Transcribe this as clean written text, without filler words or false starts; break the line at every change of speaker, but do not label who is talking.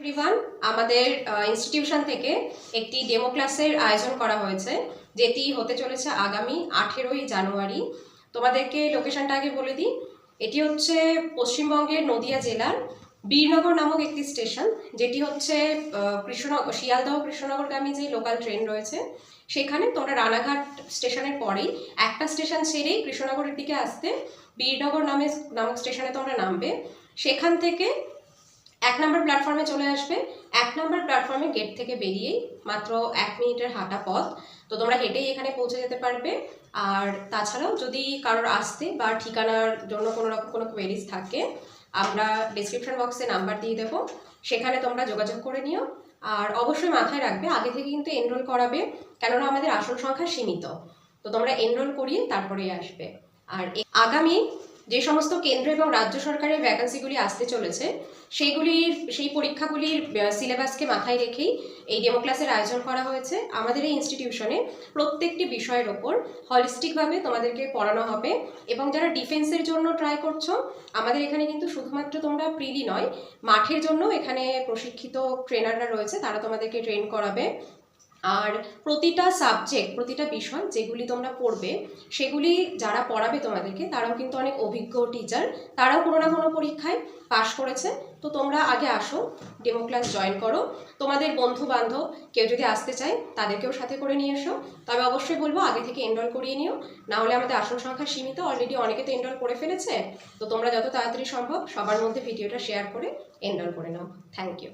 Everyone, আমাদের institution থেকে একটি ডেমো ক্লাসের আয়োজন করা হয়েছে, যেটি হতে চলেছে আগামী 18ই জানুয়ারি। তোমাদেরকে লোকেশনটা আগে বলে দিই। এটি হচ্ছে পশ্চিমবঙ্গের নদিয়া জেলার বীরনগর নামক একটি স্টেশন, যেটি হচ্ছে শিয়ালদহ কৃষ্ণনগরগামী যে লোকাল ট্রেন রয়েছে সেখানে। তোমরা রানাঘাট স্টেশনের পরেই একটা স্টেশন ছেড়েই কৃষ্ণনগরের দিকে আসতে বীরনগর নামক স্টেশনে তোমরা নামবে। সেখান থেকে 1 নম্বর প্ল্যাটফর্মে চলে আসবে। 1 নম্বর প্ল্যাটফর্মে গেট থেকে বেরিয়েই মাত্র 1 মিনিটের হাঁটা পথ। তো তোমরা হেঁটেই এখানে পৌঁছে যেতে পারবে। আর তাছাড়াও যদি কারোর আসতে বা ঠিকানার জন্য কোনো কোয়েরিজ থাকে, আমরা ডেসক্রিপশন বক্সে নাম্বার দিয়ে দেবো, সেখানে তোমরা যোগাযোগ করে নিও। আর অবশ্যই মাথায় রাখবে, আগে থেকে কিন্তু এনরোল করাবে, কেননা আমাদের আসন সংখ্যা সীমিত। তো তোমরা এনরোল করিয়ে তারপরেই আসবে। আর আগামী যে সমস্ত কেন্দ্র এবং রাজ্য সরকারের ভ্যাকান্সিগুলি আসতে চলেছে, সেই পরীক্ষাগুলির সিলেবাসকে মাথায় রেখেই এই ডেমো ক্লাসের আয়োজন করা হয়েছে। আমাদের এই ইনস্টিটিউশনে প্রত্যেকটি বিষয়ের ওপর হলিস্টিকভাবে তোমাদেরকে পড়ানো হবে। এবং যারা ডিফেন্সের জন্য ট্রাই করছো, আমাদের এখানে কিন্তু শুধুমাত্র তোমরা প্রিলি নয়, মাঠের জন্য এখানে প্রশিক্ষিত ট্রেনাররা রয়েছে, তারা তোমাদেরকে ট্রেন করাবে। আর প্রতিটা সাবজেক্ট, প্রতিটা বিষয় যেগুলি তোমরা পড়বে, সেগুলি যারা পড়াবে তোমাদেরকে, তারাও কিন্তু অনেক অভিজ্ঞ টিচার, তারাও কোনো না কোনো পরীক্ষায় পাশ করেছে। তো তোমরা আগে আসো, ডেমো ক্লাস জয়েন করো। তোমাদের বন্ধু বান্ধব কেউ যদি আসতে চায়, তাদেরকেও সাথে করে নিয়ে এসো। তবে অবশ্যই বলবো আগে থেকে এনরোল করিয়ে নিও, না হলে আমাদের আসন সংখ্যা সীমিত, অলরেডি অনেকে তো এনরোল করে ফেলেছে। তো তোমরা যত তাড়াতাড়ি সম্ভব সবার মধ্যে ভিডিওটা শেয়ার করে এনরোল করে নাও। Thank you.